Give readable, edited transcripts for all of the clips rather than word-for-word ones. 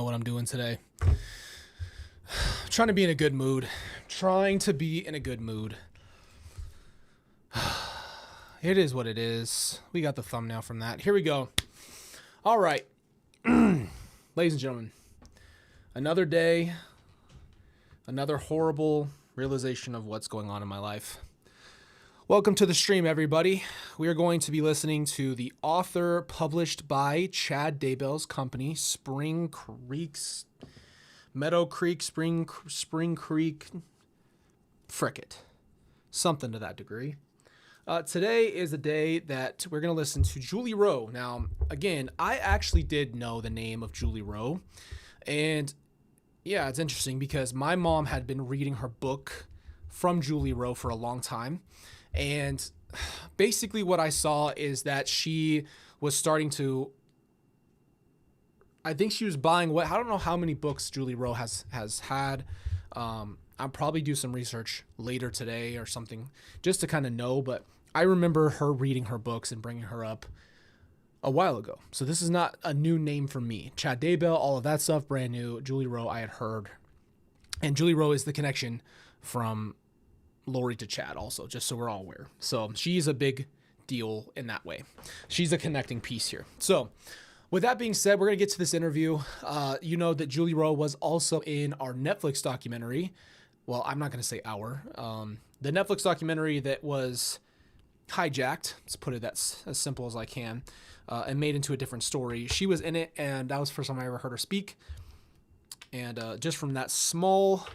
What I'm doing today. I'm trying to be in a good mood. It is what it is. We got the thumbnail from that. Here we go. All right. Ladies and gentlemen, another day, another horrible realization of what's going on in my life. Welcome to the stream, everybody. We are going to be listening to the author published by Chad Daybell's company, Meadow Creek, Spring Creek, frick it. Something to that degree. Today is the day that we're going to listen to Julie Rowe. Now, again, I actually did know the name of Julie Rowe. And yeah, it's interesting because my mom had been reading her book from Julie Rowe for a long time. And basically what I saw is that she was starting to, I think she was buying I don't know how many books Julie Rowe has had. I'll probably do some research later today or something just to kind of know, but I remember her reading her books and bringing her up a while ago. So this is not a new name for me. Chad Daybell, all of that stuff, brand new. Julie Rowe, I had heard. And Julie Rowe is the connection from Lori to Chad also, just so we're all aware. So she's a big deal in that way. She's a connecting piece here. So with that being said, we're going to get to this interview. You know that Julie Rowe was also in our Netflix documentary. Well, I'm not going to say our. The Netflix documentary that was hijacked, let's put it as simple as I can, and made into a different story. She was in it, and that was the first time I ever heard her speak. And just from that small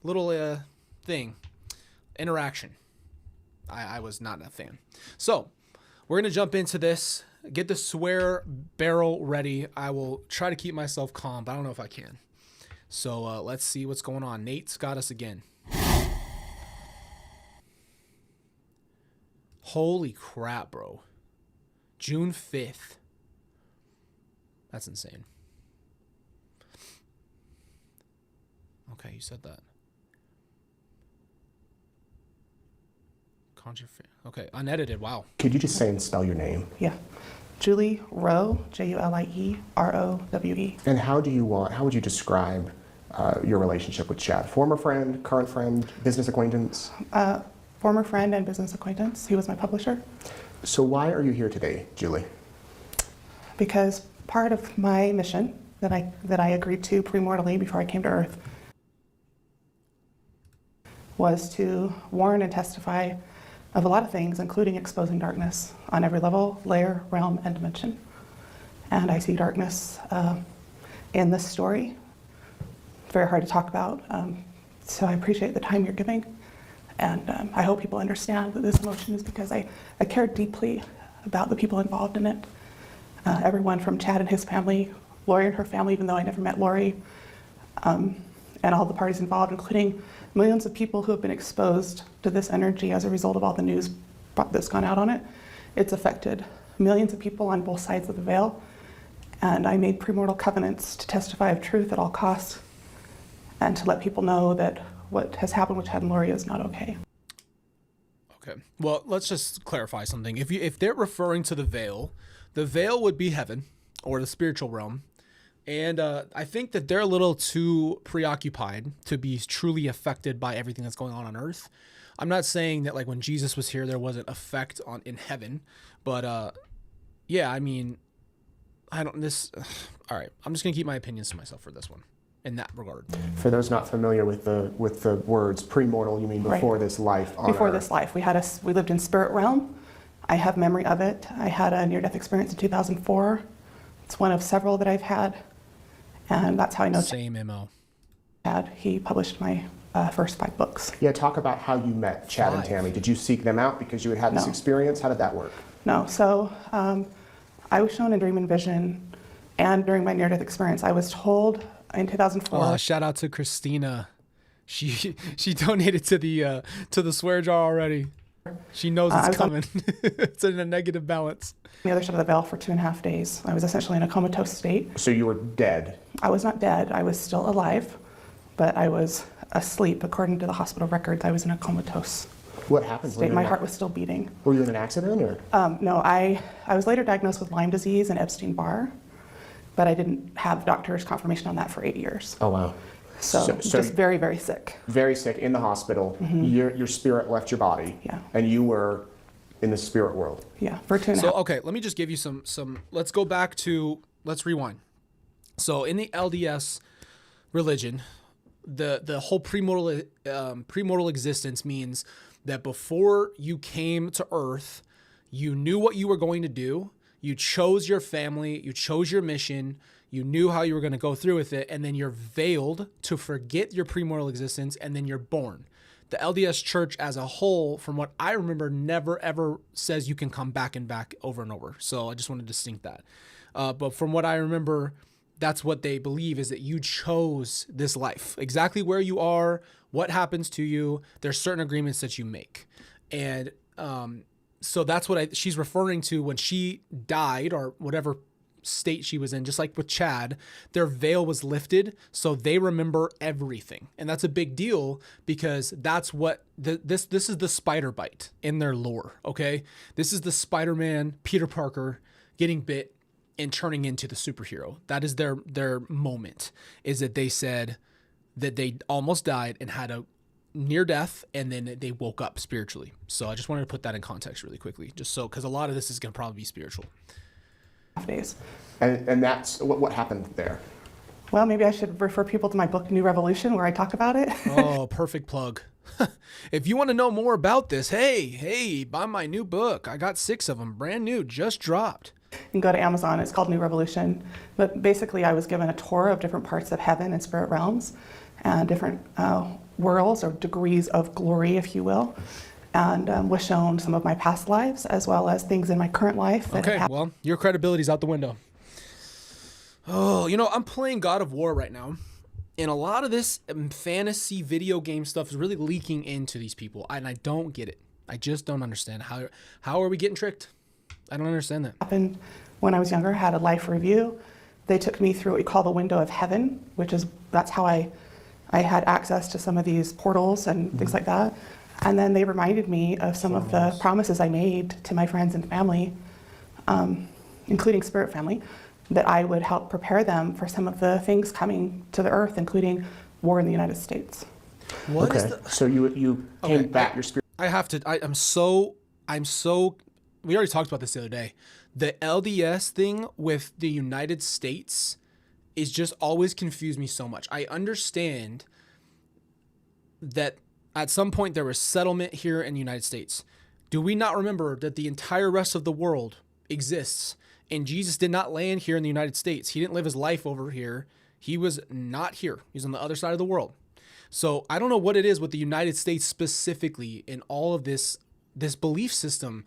little interaction, I was not a fan. So we're going to jump into this, get the swear barrel ready. I will try to keep myself calm, but I don't know if I can. So let's see what's going on. Nate's got us again. Holy crap, bro. June 5th. That's insane. Okay, you said that. Okay, unedited. Wow. Could you just say and spell your name? Yeah. Julie Rowe, Julierowe. And how would you describe your relationship with Chad? Former friend, current friend, business acquaintance? Former friend and business acquaintance. He was my publisher. So why are you here today, Julie? Because part of my mission that I agreed to premortally before I came to Earth was to warn and testify of a lot of things, including exposing darkness on every level, layer, realm, and dimension. And I see darkness in this story. Very hard to talk about. So I appreciate the time you're giving. And I hope people understand that this emotion is because I care deeply about the people involved in it. Everyone from Chad and his family, Lori and her family, even though I never met Lori, and all the parties involved, including millions of people who have been exposed to this energy as a result of all the news that's gone out on it. It's affected millions of people on both sides of the veil. And I made premortal covenants to testify of truth at all costs and to let people know that what has happened with Chad and Lori is not okay. Okay. Well, let's just clarify something. If they're referring to the veil would be heaven or the spiritual realm. And I think that they're a little too preoccupied to be truly affected by everything that's going on earth. I'm not saying that like when Jesus was here, there wasn't effect in heaven, but yeah, I mean, all right. I'm just going to keep my opinions to myself for this one in that regard. For those not familiar with the words premortal, you mean before this life on Before Earth. this life. We lived in spirit realm. I have memory of it. I had a near-death experience in 2004. It's one of several that I've had. And that's how I know Same MO. Chad. He published my first 5 books. Yeah, talk about how you met Chad and Tammy. Did you seek them out because you had this experience? How did that work? No, so I was shown in dream and vision, and during my near-death experience, I was told in 2004. Shout out to Christina. She donated to the swear jar already. She knows it's coming. It's in a negative balance. The other side of the veil for 2.5 days. I was essentially in a comatose state. So you were dead? I was not dead. I was still alive, but I was asleep. According to the hospital records, I was in a comatose What happened? state. My heart was still beating. Were you in an accident or? No, I was later diagnosed with Lyme disease and Epstein-Barr, but I didn't have doctor's confirmation on that for 8 years. Oh, wow. So just very, very sick. Very sick in the hospital. Your spirit left your body. Yeah. And you were in the spirit world. Yeah, for 2.5. So, okay, let me just give you some, let's go back to, let's rewind. So in the LDS religion, the whole premortal existence means that before you came to earth, you knew what you were going to do. You chose your family, you chose your mission, you knew how you were going to go through with it, and then you're veiled to forget your premortal existence, and then you're born. The LDS church as a whole, from what I remember, never ever says you can come back and back over and over. So I just want to distinct that. But from what I remember, that's what they believe, is that you chose this life. Exactly where you are, what happens to you, there's certain agreements that you make. And so that's what she's referring to when she died, or whatever state she was in, just like with Chad, their veil was lifted, so they remember everything. And that's a big deal, because that's what this is the spider bite in their lore, okay? This is the Spider-Man, Peter Parker getting bit and turning into the superhero. That is their moment, is that they said that they almost died and had a near death, and then they woke up spiritually. So I just wanted to put that in context really quickly, just so, because a lot of this is going to probably be spiritual. Days. And that's what happened there. Well, maybe I should refer people to my book, New Revolution, where I talk about it. Oh, perfect plug. If you want to know more about this, hey, buy my new book. I got 6 of them, brand new, just dropped. You can go to Amazon. It's called New Revolution. But basically, I was given a tour of different parts of heaven and spirit realms, and different worlds or degrees of glory, if you will, and was shown some of my past lives as well as things in my current life. Okay, well, your credibility's out the window. Oh, I'm playing God of War right now, and a lot of this fantasy video game stuff is really leaking into these people, and I don't get it. I just don't understand. How are we getting tricked? I don't understand that. Happened when I was younger, had a life review. They took me through what we call the window of heaven, that's how I had access to some of these portals and things like that. And then they reminded me of some of the promises I made to my friends and family, including spirit family, that I would help prepare them for some of the things coming to the earth, including war in the United States. What is So you came back, your spirit. I'm so, we already talked about this the other day. The LDS thing with the United States is just always confused me so much. I understand that at some point there was settlement here in the United States. Do we not remember that the entire rest of the world exists, and Jesus did not land here in the United States? He didn't live his life over here. He was not here. He was on the other side of the world. So I don't know what it is with the United States specifically in all of this belief system.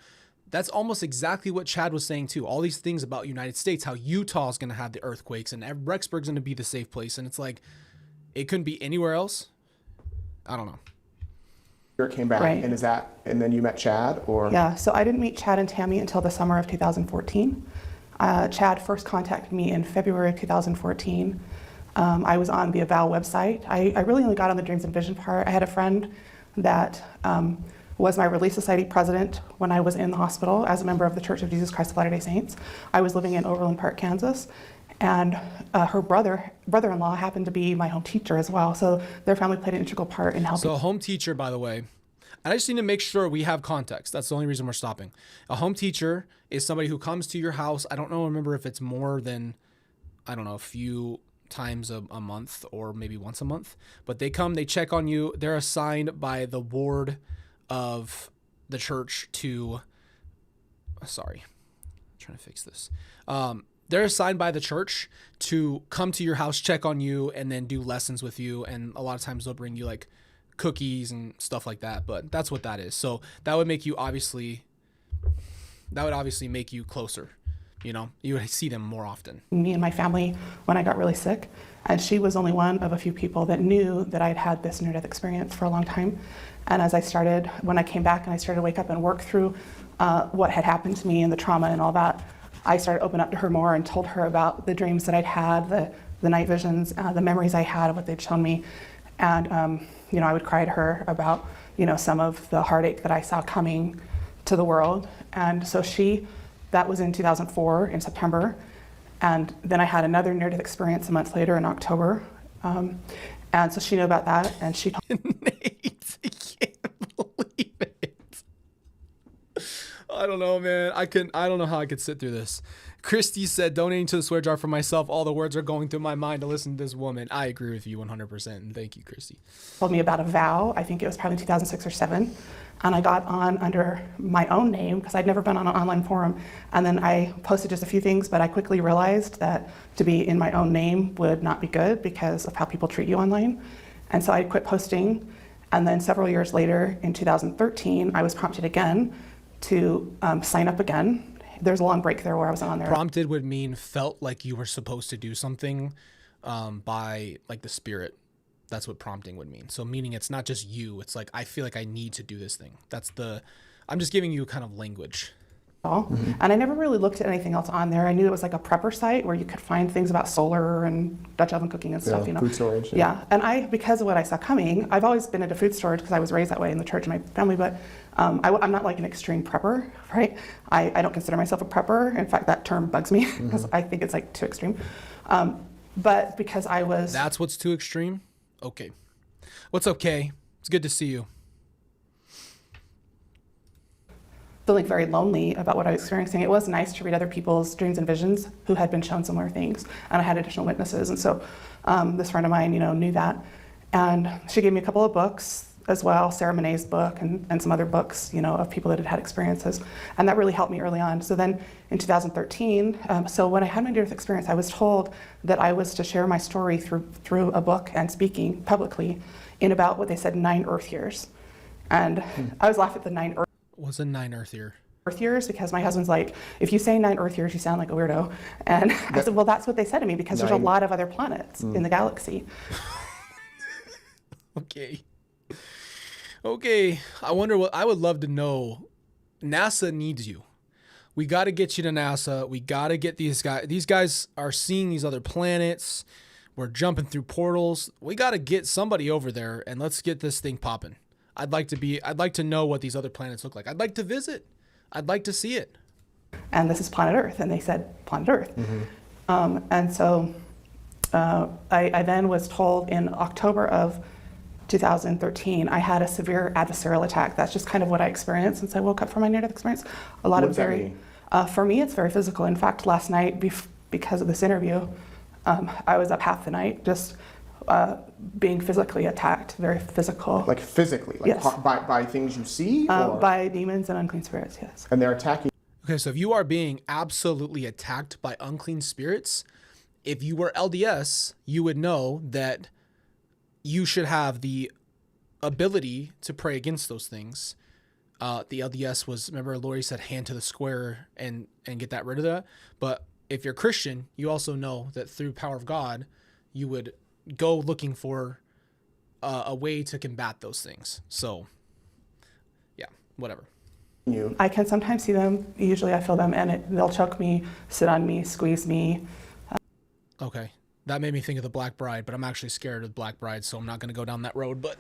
That's almost exactly what Chad was saying too. All these things about United States, how Utah is going to have the earthquakes and Rexburg's going to be the safe place. And it's like, it couldn't be anywhere else. I don't know. Spirit came back, Right. and then you met Chad, or? Yeah, so I didn't meet Chad and Tammy until the summer of 2014. Chad first contacted me in February of 2014. I was on the Avow website. I really only got on the dreams and vision part. I had a friend that was my Relief Society president when I was in the hospital as a member of the Church of Jesus Christ of Latter-day Saints. I was living in Overland Park, Kansas, and her brother-in-law happened to be my home teacher as well. So their family played an integral part in helping. So a home teacher, by the way, I just need to make sure we have context. That's the only reason we're stopping. A home teacher is somebody who comes to your house. I don't remember if it's more than, a few times a month or maybe once a month, but they come, they check on you. They're assigned by the ward of the church to, I'm trying to fix this. They're assigned by the church to come to your house, check on you, and then do lessons with you. And a lot of times they'll bring you like cookies and stuff like that, but that's what that is. So that would make you obviously make you closer. You would see them more often. Me and my family when I got really sick, and she was only one of a few people that knew that I'd had this near-death experience for a long time. And when I came back and I started to wake up and work through what had happened to me and the trauma and all that, I started opening up to her more and told her about the dreams that I'd had, the night visions, the memories I had of what they'd shown me. And, I would cry to her about, some of the heartache that I saw coming to the world. And so that was in 2004 in September. And then I had another near-death experience a month later in October. And so she knew about that, and she told Nate, I can't believe it. I don't know, man. I don't know how I could sit through this. Christy said, donating to the swear jar for myself. All the words are going through my mind to listen to this woman. I agree with you 100%. And thank you, Christy. told me about a vow. I think it was probably 2006 or 7. And I got on under my own name because I'd never been on an online forum. And then I posted just a few things, but I quickly realized that to be in my own name would not be good because of how people treat you online. And so I quit posting. And then several years later, in 2013, I was prompted again to sign up again. There's a long break there where I wasn't on there. Prompted would mean felt like you were supposed to do something by like the spirit. That's what prompting would mean. So meaning it's not just you. It's like, I feel like I need to do this thing. I'm just giving you kind of language. Mm-hmm. And I never really looked at anything else on there. I knew it was like a prepper site where you could find things about solar and Dutch oven cooking and stuff, you know. Food storage. Yeah, and because of what I saw coming, I've always been into food storage because I was raised that way in the church in my family, but I'm not like an extreme prepper, right? I don't consider myself a prepper. In fact, that term bugs me because I think it's like too extreme. But because I was... That's what's too extreme? Okay. What's okay? It's good to see you. feeling very lonely about what I was experiencing. It was nice to read other people's dreams and visions who had been shown similar things, and I had additional witnesses. And so this friend of mine, knew that, and she gave me a couple of books as well, Sarah Monet's book and some other books, of people that had had experiences, and that really helped me early on. So then in 2013, so when I had my near-death experience, I was told that I was to share my story through a book and speaking publicly in about what they said 9 Earth years, and I was laughing at the 9 Earth. What's a 9 Earth year? Earth years, because my husband's like, if you say 9 Earth years, you sound like a weirdo. And I said, well, that's what they said to me, because there's a lot of other planets in the galaxy. Okay. I wonder I would love to know. NASA needs you. We got to get you to NASA. We got to get these guys. These guys are seeing these other planets. We're jumping through portals. We got to get somebody over there, and let's get this thing popping. I'd like to know what these other planets look like. I'd like to visit. I'd like to see it. And this is planet Earth. And they said planet Earth. Mm-hmm. And so I then was told in October of 2013, I had a severe adversarial attack. That's just kind of what I experienced since I woke up from my near-death experience. For me, it's very physical. In fact, last night, because of this interview, I was up half the night just being physically attacked, very physical. Like physically? Like yes. By things you see? By demons and unclean spirits, yes. And they're attacking? Okay, so if you are being absolutely attacked by unclean spirits, if you were LDS, you would know that you should have the ability to pray against those things. The LDS was, remember Lori said, hand to the square and get that rid of that. But if you're Christian, you also know that through power of God, you would go looking for a way to combat those things. So, yeah, whatever. I can sometimes see them. Usually I feel them, and they'll choke me, sit on me, squeeze me. Okay. That made me think of the Black Bride, but I'm actually scared of the Black Bride, so I'm not going to go down that road. But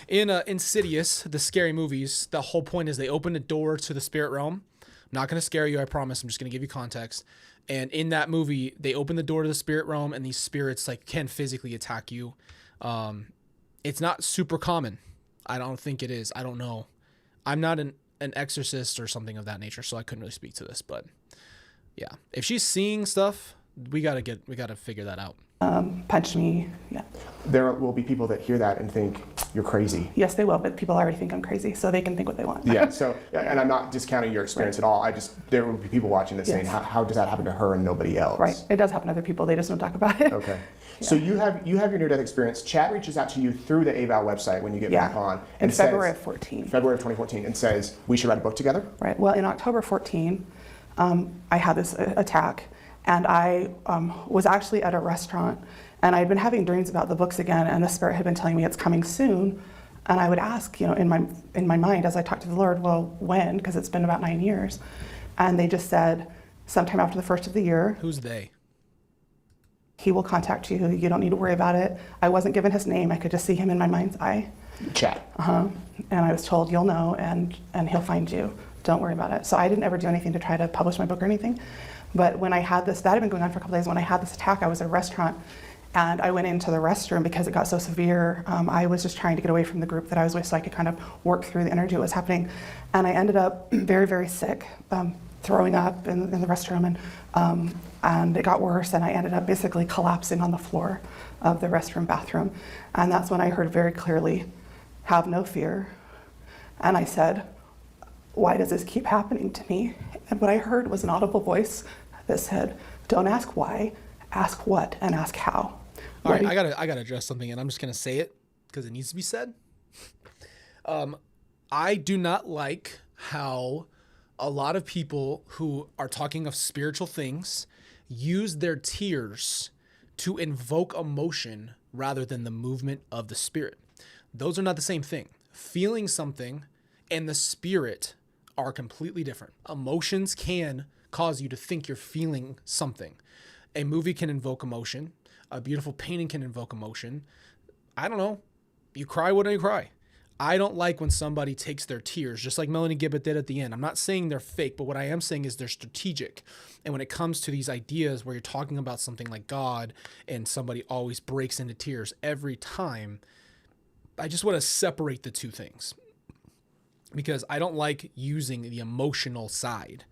in Insidious, the scary movies, the whole point is they open a door to the spirit realm. I'm not going to scare you, I promise. I'm just going to give you context. And in that movie, they open the door to the spirit realm, and these spirits can physically attack you. It's not super common. I don't think it is. I don't know. I'm not an exorcist or something of that nature, so I couldn't really speak to this. But yeah, if she's seeing stuff, we gotta figure that out. Punch me, yeah. There will be people that hear that and think you're crazy. Yes, they will, but people already think I'm crazy, so they can think what they want. Yeah. So, and I'm not discounting your experience at all. There will be people watching this saying, how does that happen to her and nobody else? Right. It does happen to other people. They just don't talk about it. Okay. Yeah. So you have your near-death experience. Chad reaches out to you through the AVAL website when you get back on. In February of 2014, and says, we should write a book together? Right. Well, in October 14, I had this attack, and I was actually at a restaurant, and I'd been having dreams about the books again, and the Spirit had been telling me it's coming soon. And I would ask, in my mind as I talked to the Lord, well, when? Because it's been about 9 years. And they just said, sometime after the first of the year. Who's they? He will contact you. You don't need to worry about it. I wasn't given his name. I could just see him in my mind's eye. Chad. And I was told, you'll know, and he'll find you. Don't worry about it. So I didn't ever do anything to try to publish my book or anything. But when I had this, that had been going on for a couple days. When I had this attack, I was at a restaurant and I went into the restroom because it got so severe. I was just trying to get away from the group that I was with so I could kind of work through the energy that was happening. And I ended up very, very sick, throwing up in the restroom, and it got worse, and I ended up basically collapsing on the floor of the restroom bathroom. And that's when I heard very clearly, "Have no fear." And I said, "Why does this keep happening to me?" And what I heard was an audible voice that said, "Don't ask why, ask what, and ask how." All right, I gotta address something, and I'm just gonna say it because it needs to be said. I do not like how a lot of people who are talking of spiritual things use their tears to invoke emotion rather than the movement of the spirit. Those are not the same thing. Feeling something and the spirit are completely different. Emotions can cause you to think you're feeling something. A movie can invoke emotion. A beautiful painting can invoke emotion. I don't know. You cry when you cry. I don't like when somebody takes their tears, just like Melanie Gibbet did at the end. I'm not saying they're fake, but what I am saying is they're strategic. And when it comes to these ideas where you're talking about something like God and somebody always breaks into tears every time, I just want to separate the two things, because I don't like using the emotional side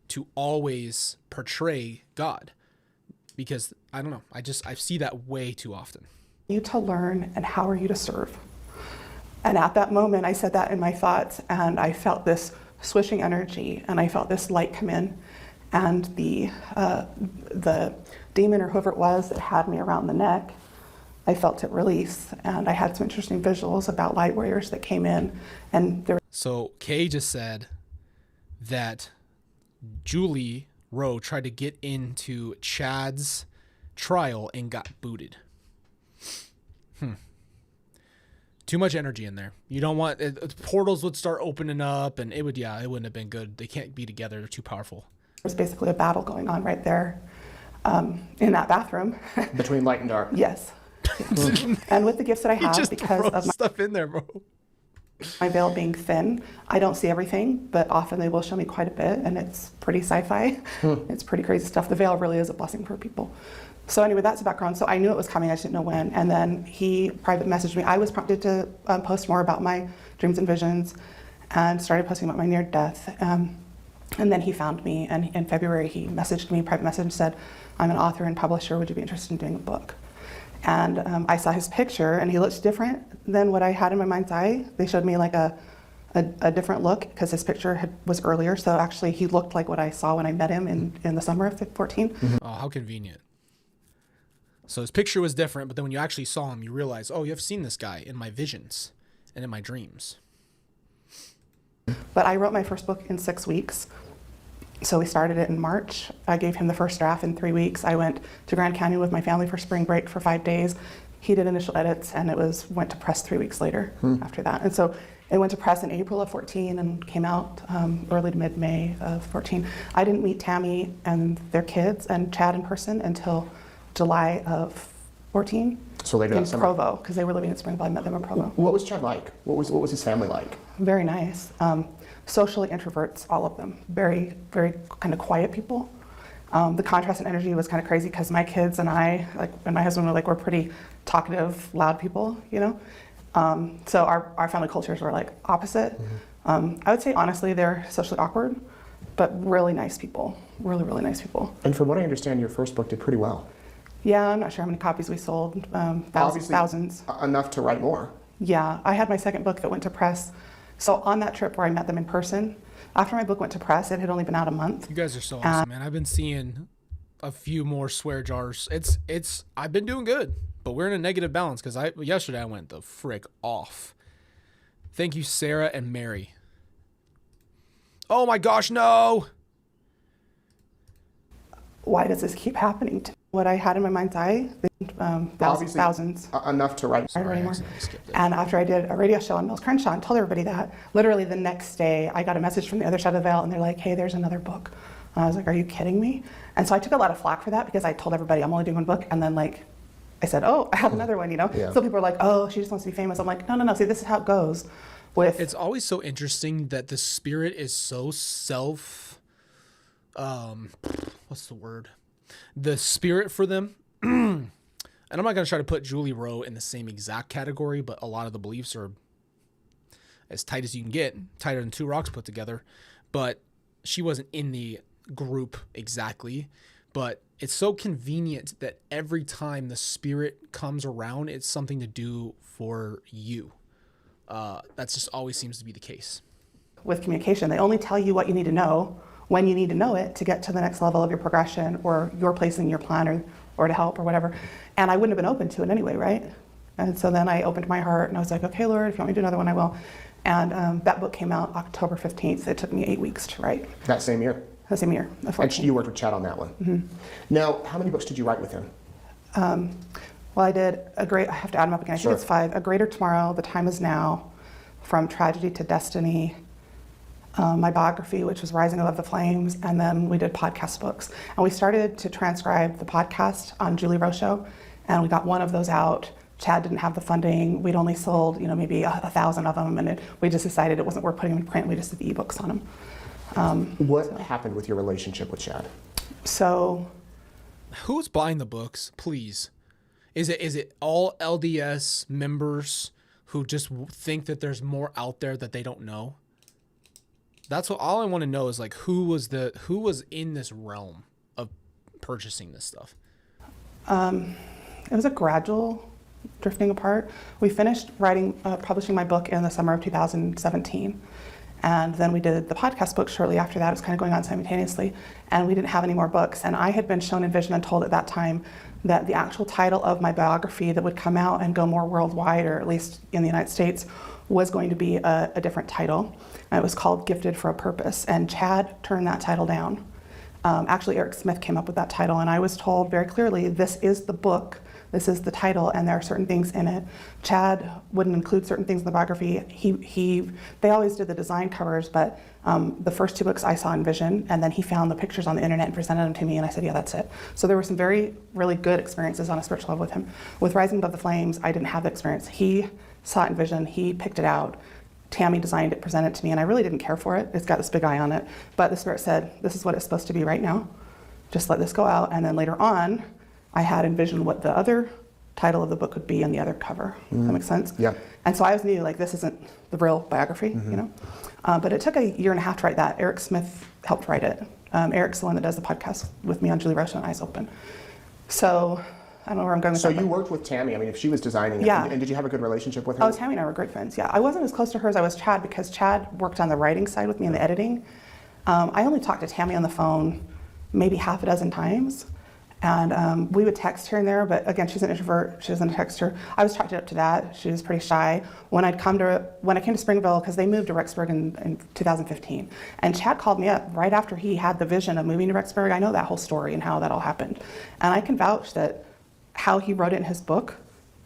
to always portray God, because I don't know. I see that way too often. You to learn, and how are you to serve? And at that moment, I said that in my thoughts, and I felt this swishing energy, and I felt this light come in, and the demon or whoever it was that had me around the neck, I felt it release, and I had some interesting visuals about light warriors that came in, and there. So Kay just said that Julie Rowe tried to get into Chad's trial and got booted. Too much energy in there. You don't want portals would start opening up, and it wouldn't have been good. They can't be together. They're too powerful. There's basically a battle going on right there in that bathroom. Between light and dark. Yes. And with the gifts that I have, because of stuff in there, bro. My veil being thin, I don't see everything, but often they will show me quite a bit, and it's pretty sci-fi. It's pretty crazy stuff. The veil really is a blessing for people. So anyway, that's the background. So I knew it was coming, I just didn't know when. And then he private messaged me. I was prompted to post more about my dreams and visions, and started posting about my near death. And then he found me, and in February he messaged me, private message, said, "I'm an author and publisher, would you be interested in doing a book?" And I saw his picture, and he looks different than what I had in my mind's eye. They showed me like a different look, because his picture was earlier. So actually he looked like what I saw when I met him in the summer of 14. Oh, how convenient. So his picture was different, but then when you actually saw him, you realize, oh, you've seen this guy in my visions and in my dreams. But I wrote my first book in 6 weeks. So we started it in March. I gave him the first draft in 3 weeks. I went to Grand Canyon with my family for spring break for 5 days. He did initial edits, and it went to press 3 weeks later after that. And so it went to press in April of 14 and came out early to mid-May of 14. I didn't meet Tammy and their kids and Chad in person until July of 14. So later in that summer. Provo, because they were living in Springville. I met them in Provo. What was Chad like? What was his family like? Very nice. Socially introverts, all of them. Very, very kind of quiet people. The contrast in energy was kind of crazy, because my kids and I, and my husband we're pretty talkative, loud people, you know? So our family cultures were like opposite. I would say honestly they're socially awkward, but really nice people. Really, really nice people. And from what I understand, your first book did pretty well. Yeah, I'm not sure how many copies we sold. Thousands. Enough to write more. Yeah, I had my second book that went to press. So on that trip where I met them in person, after my book went to press, it had only been out a month. You guys are so awesome, man. I've been seeing a few more swear jars. I've been doing good, but we're in a negative balance, because yesterday I went the frick off. Thank you, Sarah and Mary. Oh my gosh, no! Why does this keep happening to me? What I had in my mind's eye, thousands. Enough to write. Anymore. And after I did a radio show on Mills Crenshaw and told everybody that, literally the next day I got a message from the other side of the veil, and they're like, "Hey, there's another book." And I was like, "Are you kidding me?" And so I took a lot of flack for that, because I told everybody I'm only doing one book, and then I said, "Oh, I have another one," you know? Yeah. So people are like, "Oh, she just wants to be famous." I'm like, no. See, this is how it goes. It's always so interesting that the spirit is so what's the word? The spirit for them. And I'm not going to try to put Julie Rowe in the same exact category, but a lot of the beliefs are as tight as you can get, tighter than two rocks put together. But she wasn't in the group exactly. But it's so convenient that every time the spirit comes around, it's something to do for you. That's just always seems to be the case. With communication, they only tell you what you need to know when you need to know it to get to the next level of your progression or your place in your plan or to help or whatever. And I wouldn't have been open to it anyway, right? And so then I opened my heart and I was like, okay, Lord, if you want me to do another one, I will. And that book came out October 15th. It took me 8 weeks to write. That same year? The same year. And you worked with Chad on that one. Mm-hmm. Now, how many books did you write with him? Well, I did I have to add them up again. I think it's 5. A Greater Tomorrow, The Time Is Now, From Tragedy to Destiny, my biography, which was Rising Above the Flames, and then we did podcast books. And we started to transcribe the podcast on Julie Rowe Show, and we got one of those out. Chad didn't have the funding. We'd only sold, maybe 1,000 of them, and we just decided it wasn't worth putting them in print. We just did the ebooks on them. What happened with your relationship with Chad? So, who's buying the books, please? Is it all LDS members who just think that there's more out there that they don't know? That's all I want to know is like who was in this realm of purchasing this stuff. It was a gradual drifting apart. We finished publishing my book in the summer of 2017. And then we did the podcast book shortly after that. It was kind of going on simultaneously. And we didn't have any more books. And I had been shown in vision and told at that time that the actual title of my biography that would come out and go more worldwide, or at least in the United States, was going to be a different title. And it was called Gifted for a Purpose. And Chad turned that title down. Actually, Eric Smith came up with that title. And I was told very clearly, this is the book. This is the title, and there are certain things in it. Chad wouldn't include certain things in the biography. They always did the design covers, but the first 2 books I saw in vision, and then he found the pictures on the internet and presented them to me, and I said, yeah, that's it. So there were some really good experiences on a spiritual level with him. With Rising Above the Flames, I didn't have the experience. He saw it in vision, he picked it out. Tammy designed it, presented it to me, and I really didn't care for it. It's got this big eye on it, but the Spirit said, this is what it's supposed to be right now. Just let this go out, and then later on, I had envisioned what the other title of the book would be on the other cover. Does that make sense? Yeah. And so I was new, this isn't the real biography, But it took a year and a half to write that. Eric Smith helped write it. Eric's the one that does the podcast with me on Julie Rowe Show and Eyes Open. So I don't know where I'm going with that. So you worked with Tammy. I mean, if she was designing it, yeah. And did you have a good relationship with her? Oh, Tammy and I were great friends, yeah. I wasn't as close to her as I was Chad because Chad worked on the writing side with me and the editing. I only talked to Tammy on the phone maybe half a dozen times. And we would text here and there, but again, she's an introvert. She doesn't text her. I was chalked it up to that. She was pretty shy. When I came to Springville, because they moved to Rexburg in 2015, and Chad called me up right after he had the vision of moving to Rexburg. I know that whole story and how that all happened, and I can vouch that how he wrote it in his book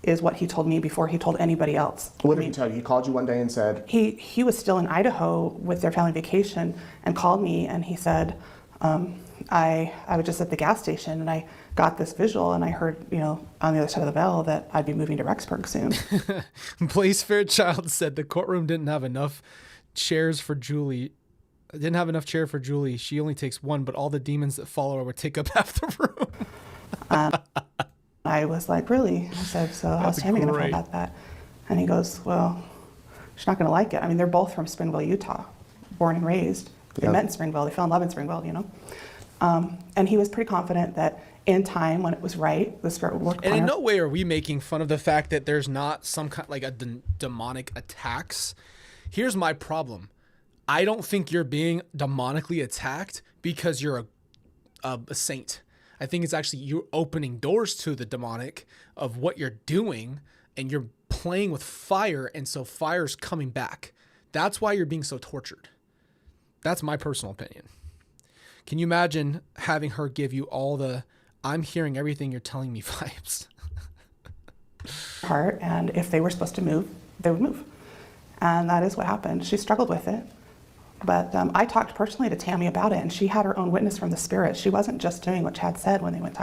is what he told me before he told anybody else. What did he tell you? He called you one day and said? He was still in Idaho with their family vacation and called me and he said, I was just at the gas station and I got this visual and I heard, on the other side of the bell that I'd be moving to Rexburg soon. Place Fairchild said the courtroom didn't have enough chairs for Julie. Didn't have enough chair for Julie. She only takes one, but all the demons that follow her would take up half the room. I was like, really? I said, so how's Tammy going to feel about that? And he goes, well, she's not going to like it. I mean, they're both from Springville, Utah, born and raised. They met in Springville. They fell in love in Springville, And he was pretty confident that in time, when it was right, the Spirit would work upon her. And in no way are we making fun of the fact that there's not some kind like a demonic attacks. Here's my problem. I don't think you're being demonically attacked because you're a saint. I think it's actually you opening doors to the demonic of what you're doing, and you're playing with fire, and so fire's coming back. That's why you're being so tortured. That's my personal opinion. Can you imagine having her give you all the, I'm hearing everything you're telling me vibes? Heart, and if they were supposed to move, they would move. And that is what happened. She struggled with it. But I talked personally to Tammy about it, and she had her own witness from the Spirit. She wasn't just doing what Chad said when they went to